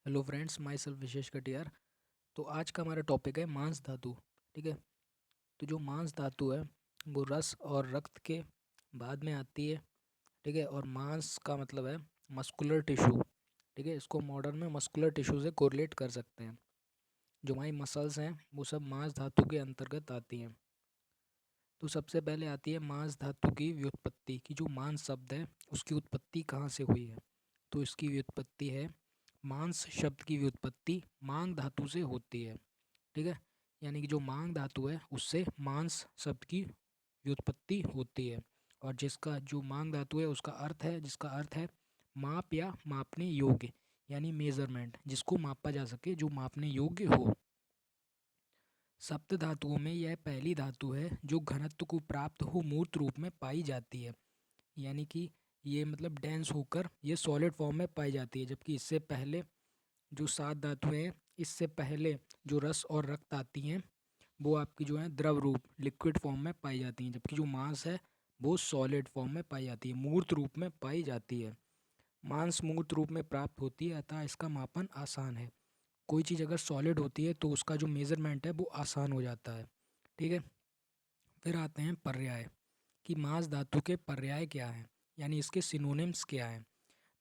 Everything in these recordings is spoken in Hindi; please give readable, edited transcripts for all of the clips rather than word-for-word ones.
हेलो फ्रेंड्स, माई सेल्फ विशेष कटियार। तो आज का हमारा टॉपिक है मांस धातु। ठीक है। तो जो मांस धातु है वो रस और रक्त के बाद में आती है। ठीक है। और मांस का मतलब है मस्कुलर टिश्यू। ठीक है। इसको मॉडर्न में मस्कुलर टिश्यू से कोरिलेट कर सकते हैं। जो हमारी मसल्स हैं वो सब मांस धातु के अंतर्गत आती हैं। तो सबसे पहले आती है मांस धातु की व्युत्पत्ति, की जो मांस शब्द है उसकी उत्पत्ति कहाँ से हुई है। तो इसकी व्युत्पत्ति है, मांस शब्द की व्युत्पत्ति मांग धातु से होती है। ठीक है। यानी कि जो मांग धातु है उससे मांस शब्द की व्युत्पत्ति होती है। और जिसका जो मांग धातु है उसका अर्थ है, जिसका अर्थ है माप या मापने योग्य, यानी मेजरमेंट, जिसको मापा जा सके, जो मापने योग्य हो। सप्त धातुओं में यह पहली धातु है जो घनत्व को प्राप्त हो मूर्त रूप में पाई जाती है। यानी कि ये मतलब डेंस होकर ये सॉलिड फॉर्म में पाई जाती है, जबकि इससे पहले जो सात धातुएं हैं, इससे पहले जो रस और रक्त आती हैं वो आपकी जो है द्रव रूप लिक्विड फॉर्म में पाई जाती हैं, जबकि जो मांस है वो सॉलिड फॉर्म में पाई जाती है, मूर्त रूप में पाई जाती है। मांस मूर्त रूप में प्राप्त होती है, अतः इसका मापन आसान है। कोई चीज़ अगर सॉलिड होती है तो उसका जो मेज़रमेंट है वो आसान हो जाता है। ठीक है। फिर आते हैं पर्याय, कि मांस धातु के पर्याय क्या हैं, यानी इसके सिनोनिम्स क्या हैं।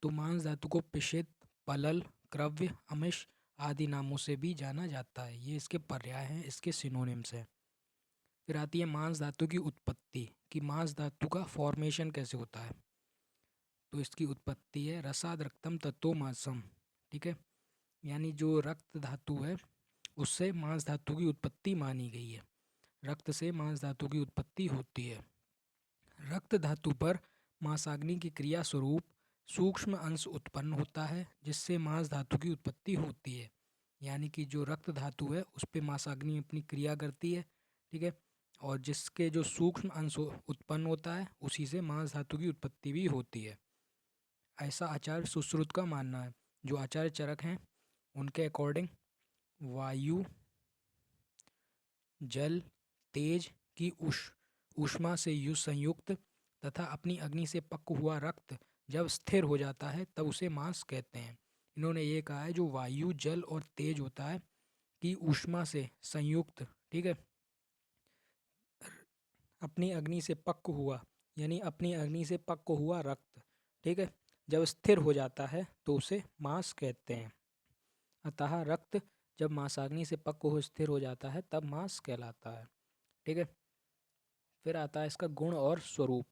तो मांस धातु को पिशित, पलल, क्रव्य, अमिश आदि नामों से भी जाना जाता है। ये इसके पर्याय हैं, इसके सिनोनिम्स हैं। फिर आती है मांस धातु की उत्पत्ति, कि मांस धातु का फॉर्मेशन कैसे होता है। तो इसकी उत्पत्ति है रसाद रक्तम तत्तो मांसम। ठीक है। यानी जो रक्त धातु है उससे मांस धातु की उत्पत्ति मानी गई है। रक्त से मांस धातु की उत्पत्ति होती है। रक्त धातु पर मांसाग्नि की क्रिया स्वरूप सूक्ष्म अंश उत्पन्न होता है, जिससे मांस धातु की उत्पत्ति होती है। यानी कि जो रक्त धातु है उस पर मांसाग्नि अपनी क्रिया करती है। ठीक है। और जिसके जो सूक्ष्म अंश उत्पन्न होता है उसी से मांस धातु की उत्पत्ति भी होती है। ऐसा आचार्य सुश्रुत का मानना है। जो आचार्य चरक हैं उनके अकॉर्डिंग वायु, जल, तेज की ऊष्मा से संयुक्त तथा अपनी अग्नि से पक हुआ रक्त जब स्थिर हो जाता है तब उसे मांस कहते हैं। इन्होंने ये कहा है जो वायु, जल और तेज होता है कि ऊष्मा से संयुक्त, ठीक है, अपनी अग्नि से पक हुआ, यानी अपनी अग्नि से पक हुआ रक्त, ठीक है, जब स्थिर हो जाता है तो उसे मांस कहते हैं। अतः रक्त जब मांसाग्नि से पक हो स्थिर हो जाता है तब मांस कहलाता है। ठीक है। फिर आता है इसका गुण और स्वरूप।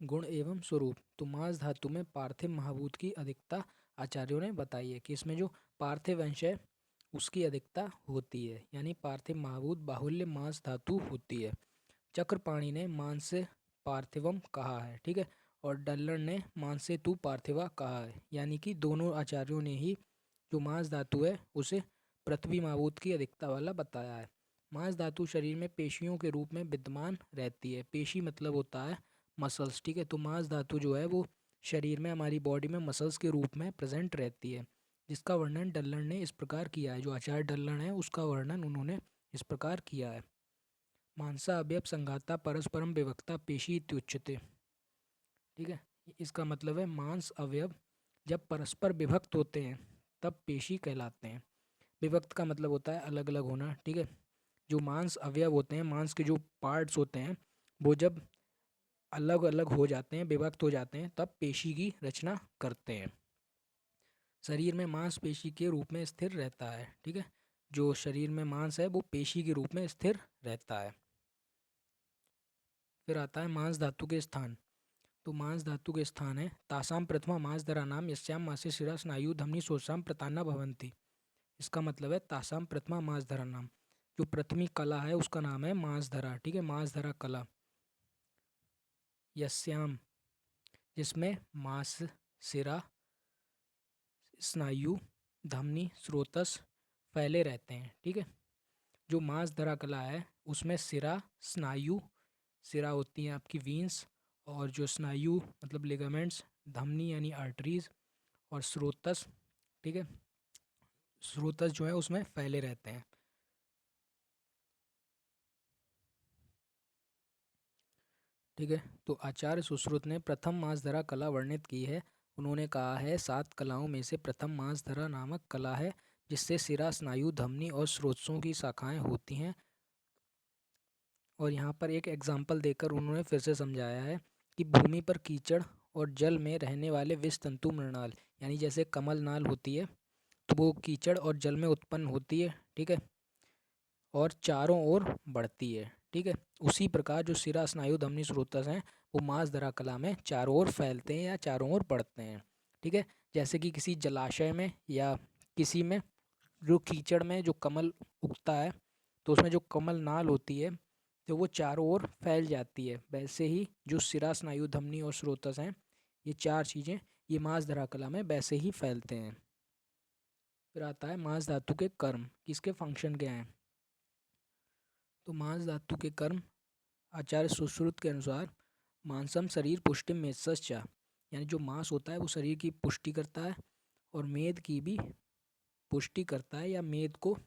गुण एवं स्वरूप। तो मांस धातु में पार्थिव महाभूत की अधिकता आचार्यों ने बताई है, कि इसमें जो पार्थिव अंश है उसकी अधिकता होती है, यानी पार्थिव महाभूत बाहुल्य मांस धातु होती है। चक्रपाणि ने मांसे पार्थिवम कहा है। ठीक है। और डल्लर ने मांसे तु पार्थिवा कहा है, यानी कि दोनों आचार्यों ने ही जो मांस धातु है उसे पृथ्वी महाभूत की अधिकता वाला बताया है। मांस धातु शरीर में पेशियों के रूप में विद्यमान रहती है। पेशी मतलब होता है मसल्स। ठीक है। तो मांस धातु जो है वो शरीर में, हमारी बॉडी में मसल्स के रूप में प्रेजेंट रहती है, जिसका वर्णन डल्लर ने इस प्रकार किया है। जो आचार्य डल्लर है उसका वर्णन उन्होंने इस प्रकार किया है। मांसा अवयव संघाता परस्परम विभक्ता पेशी इत्युच्यते। ठीक है। इसका मतलब है मांस अवयव जब परस्पर विभक्त होते हैं तब पेशी कहलाते हैं। विभक्त का मतलब होता है अलग अलग होना। ठीक है। जो मांस अवयव होते हैं, मांस के जो पार्ट्स होते हैं, वो जब अलग अलग हो जाते हैं, विभक्त हो जाते हैं, तब पेशी की रचना करते हैं। शरीर में मांस पेशी के रूप में स्थिर रहता है। ठीक है। जो शरीर में मांस है वो पेशी के रूप में स्थिर रहता है। फिर आता है मांस धातु के स्थान। तो मांस धातु के स्थान है तासाम प्रथमा मांस धरा नाम यस्याम मासे शिरा स्नायु धमनी शोषाम प्रताना भवंती। इसका मतलब है तासाम प्रथमा मांस धरा नाम, जो प्रथमी कला है उसका नाम है मांस धरा। ठीक है। मांस धरा कला। यस्याम, जिसमें मांस, सिरा, स्नायु, धमनी, स्रोतस फैले रहते हैं। ठीक है। जो मांस धरा कला है उसमें सिरा, स्नायु, सिरा होती हैं आपकी वीन्स, और जो स्नायु मतलब लिगामेंट्स, धमनी यानी आर्टरीज, और स्रोतस, ठीक है, स्रोतस जो है उसमें फैले रहते हैं। ठीक है। तो आचार्य सुश्रुत ने प्रथम मांस धरा कला वर्णित की है उन्होंने कहा है 7 कलाओं में से प्रथम मांसधरा नामक कला है, जिससे सिरा, स्नायु, धमनी और स्रोतों की शाखाएं होती हैं। और यहाँ पर एक एग्जाम्पल देकर उन्होंने फिर से समझाया है कि भूमि पर कीचड़ और जल में रहने वाले विष तंतु मृणाल, यानी जैसे कमल नाल होती है तो वो कीचड़ और जल में उत्पन्न होती है, ठीक है, और चारों ओर बढ़ती है, ठीक है। उसी प्रकार जो सिरा, स्नायु, धमनी, स्रोतस हैं वो मांसधरा कला में चारों ओर फैलते हैं या चारों ओर बढ़ते हैं, ठीक है। जैसे कि किसी जलाशय में या किसी में जो कीचड़ में जो कमल उगता है तो उसमें जो कमल नाल होती है तो वो चारों ओर फैल जाती है, वैसे ही जो सिरा, स्नायु, धमनी और स्रोतस हैं ये 4 चीज़ें ये मांसधरा कला में वैसे ही फैलते हैं। फिर आता है मांस धातु के कर्म, किसके फंक्शन क्या हैं। तो मांस धातु के कर्म आचार्य सुश्रुत के अनुसार मांसम शरीर पुष्टि मेत्सश्च, यानी जो मांस होता है वो शरीर की पुष्टि करता है और मेद की भी पुष्टि करता है या मेद को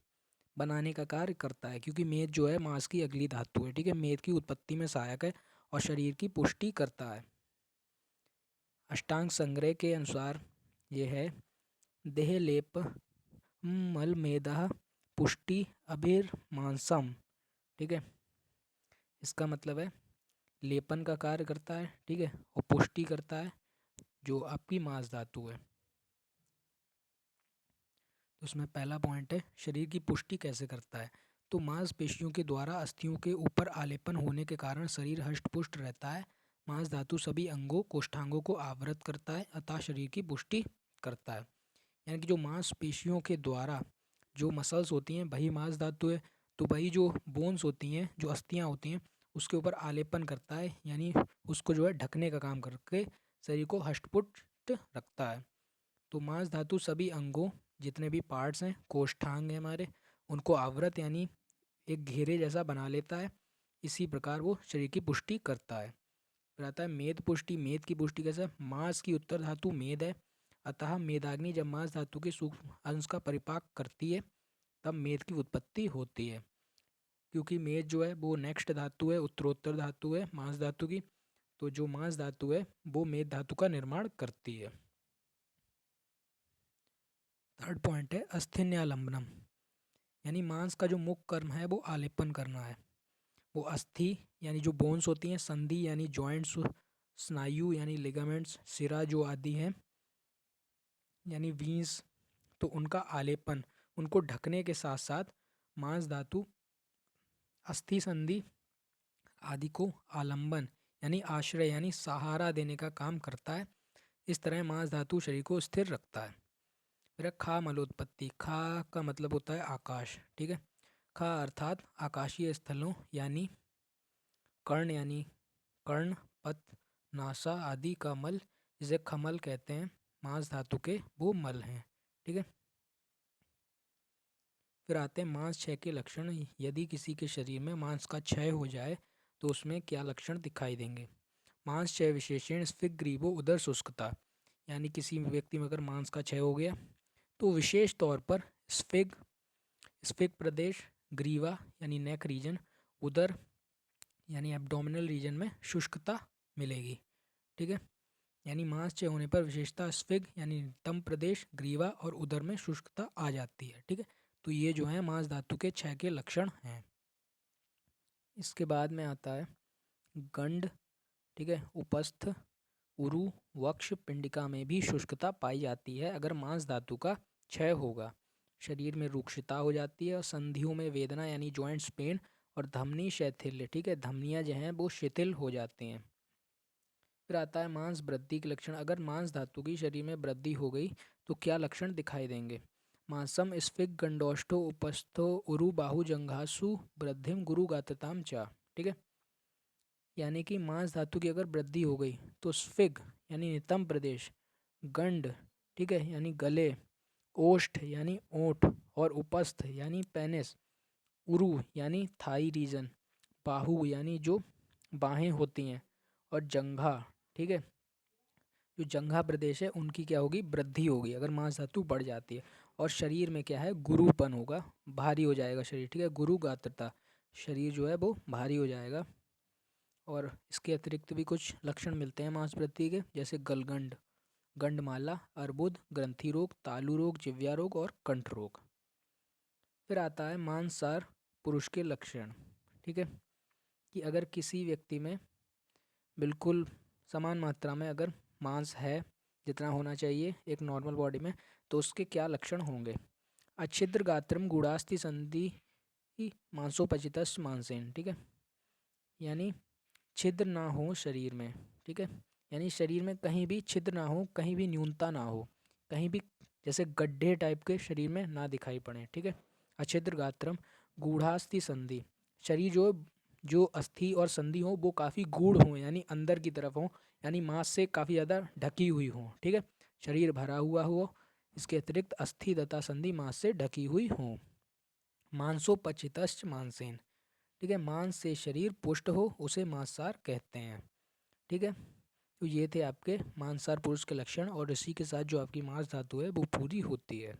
बनाने का कार्य करता है, क्योंकि मेद जो है मांस की अगली धातु है, ठीक है। मेद की उत्पत्ति में सहायक है और शरीर की पुष्टि करता है। अष्टांग संग्रह के अनुसार ये है देह लेप मल मेदा पुष्टि अभिर मांसम, ठीक है। इसका मतलब है लेपन का कार्य करता है, ठीक है, और पुष्टि करता है जो आपकी मांस धातु है। तो उसमें पहला पॉइंट है शरीर की पुष्टि कैसे करता है। तो मांसपेशियों के द्वारा अस्थियों के ऊपर आलेपन होने के कारण शरीर हष्टपुष्ट रहता है। मांस धातु सभी अंगों कोष्ठांगों को आवृत करता है अतः शरीर की पुष्टि करता है। यानी कि जो मांसपेशियों के द्वारा जो मसल्स होती हैं वही मांस धातु है, तो वही जो बोन्स होती हैं जो अस्थियाँ होती हैं उसके ऊपर आलेपन करता है, यानी उसको जो है ढकने का काम करके शरीर को हष्टपुष्ट रखता है। तो मांस धातु सभी अंगों जितने भी पार्ट्स हैं कोष्ठांग हैं हमारे उनको आवृत यानी एक घेरे जैसा बना लेता है, इसी प्रकार वो शरीर की पुष्टि करता है। फिर आता है मेद पुष्टि। मेद की पुष्टि कैसे, मांस की उत्तर धातु मेद है अतः मेदाग्नि जब मांस धातु के सूक्ष्म अंश का परिपाक करती है तब मेद की उत्पत्ति होती है, क्योंकि मेद जो है वो नेक्स्ट धातु है, उत्तरोत्तर धातु है मांस धातु की, तो जो मांस धातु है वो मेद धातु का निर्माण करती है। थर्ड पॉइंट है अस्थिन्यालंबनम, यानी मांस का जो मुख्य कर्म है वो आलेपन करना है। वो अस्थि यानी जो बोन्स होती हैं, संधि यानी जॉइंट्स, स्नायु यानी लिगामेंट्स, सिरा जो आदि हैं यानी वींस, तो उनका आलेपन उनको ढकने के साथ साथ मांस धातु अस्थि संधि आदि को आलंबन यानी आश्रय यानी सहारा देने का काम करता है। इस तरह मांस धातु शरीर को स्थिर रखता है। फिर खा मलोत्पत्ति। खा का मतलब होता है आकाश, ठीक है। खा अर्थात आकाशीय स्थलों यानी कर्ण यानी कर्ण, पत, नासा आदि का मल, जिसे खमल कहते हैं, मांस धातु के वो मल हैं, ठीक है। फिर आते हैं मांस क्षय के लक्षण। यदि किसी के शरीर में मांस का क्षय हो जाए तो उसमें क्या लक्षण दिखाई देंगे। मांस क्षय विशेषण स्फिग ग्रीवो उदर शुष्कता, यानी किसी व्यक्ति में अगर मांस का क्षय हो गया तो विशेष तौर पर स्फिग स्फिग प्रदेश, ग्रीवा यानी नेक रीजन, उदर यानी एब्डोमिनल रीजन में शुष्कता मिलेगी, ठीक है। यानी मांस क्षय होने पर विशेषता स्फिग यानी नितंब प्रदेश, ग्रीवा और उदर में शुष्कता आ जाती है, ठीक है। तो ये जो है मांस धातु के क्षय के लक्षण हैं। इसके बाद में आता है गंड, ठीक है, उपस्थ, उरु, वक्ष, पिंडिका में भी शुष्कता पाई जाती है अगर मांस धातु का क्षय होगा। शरीर में रुक्षता हो जाती है और संधियों में वेदना यानी जॉइंट्स पेन और धमनी शैथिल्य, ठीक है, धमनियाँ जो हैं वो शिथिल हो जाती हैं। फिर आता है मांस वृद्धि के लक्षण। अगर मांस धातु की शरीर में वृद्धि हो गई तो क्या लक्षण दिखाई देंगे। मांसम स्फिग गंडोष्ठो उपस्थो उरु बाहु जंघासु वृद्धिम गुरु गात्रताम चा, ठीक है। यानी कि मांस धातु की अगर वृद्धि हो गई तो स्फिग यानी नितंब प्रदेश, गंड, ठीक है, यानी गले, ओष्ठ यानी ओंठ और उपस्थ यानी पेनिस, उरु यानी थाई रीजन, बाहु यानी जो बाहें होती हैं और जंघा, ठीक है, जो जंघा प्रदेश है उनकी क्या होगी, वृद्धि होगी अगर मांस धातु बढ़ जाती है। और शरीर में क्या है, गुरुपन होगा, भारी हो जाएगा शरीर, ठीक है, गुरु गात्रता, शरीर जो है वो भारी हो जाएगा। और इसके अतिरिक्त भी कुछ लक्षण मिलते हैं मांस वृद्धि के, जैसे गलगंड, गंडमाला, अर्बुद, ग्रंथि रोग, तालु रोग, जिव्या रोग और कंठ रोग। फिर आता है मांसाहार पुरुष के लक्षण। ठीक है, कि अगर किसी व्यक्ति में बिल्कुल समान मात्रा में अगर मांस है जितना होना चाहिए एक नॉर्मल बॉडी में, तो उसके क्या लक्षण होंगे। अच्छिद्र गात्रम गूढ़ास्थि संधि मांसोपचितस् मांसेन। ठीक है, यानी छिद्र ना हो शरीर में। ठीक है, यानी शरीर में कहीं भी छिद्र ना हो, कहीं भी न्यूनता ना हो, कहीं भी जैसे गड्ढे टाइप के शरीर में ना दिखाई पड़े। ठीक है, अच्छिद्र गात्रम गूढ़ास्थि संधि, शरीर जो अस्थि और संधि हो वो काफ़ी गूढ़ हो, यानी अंदर की तरफ हो, यानी मांस से काफ़ी ज़्यादा ढकी हुई हो। ठीक है, शरीर भरा हुआ हो, इसके अतिरिक्त अस्थि तथा संधि मांस से ढकी हुई हो। मांसोपचितश्च मांसेन। ठीक है, मांस से शरीर पुष्ट हो उसे मांसाहार कहते हैं। ठीक है, तो ये थे आपके मांसाहार पुरुष के लक्षण, और इसी के साथ जो आपकी मांस धातु है वो पूरी होती है।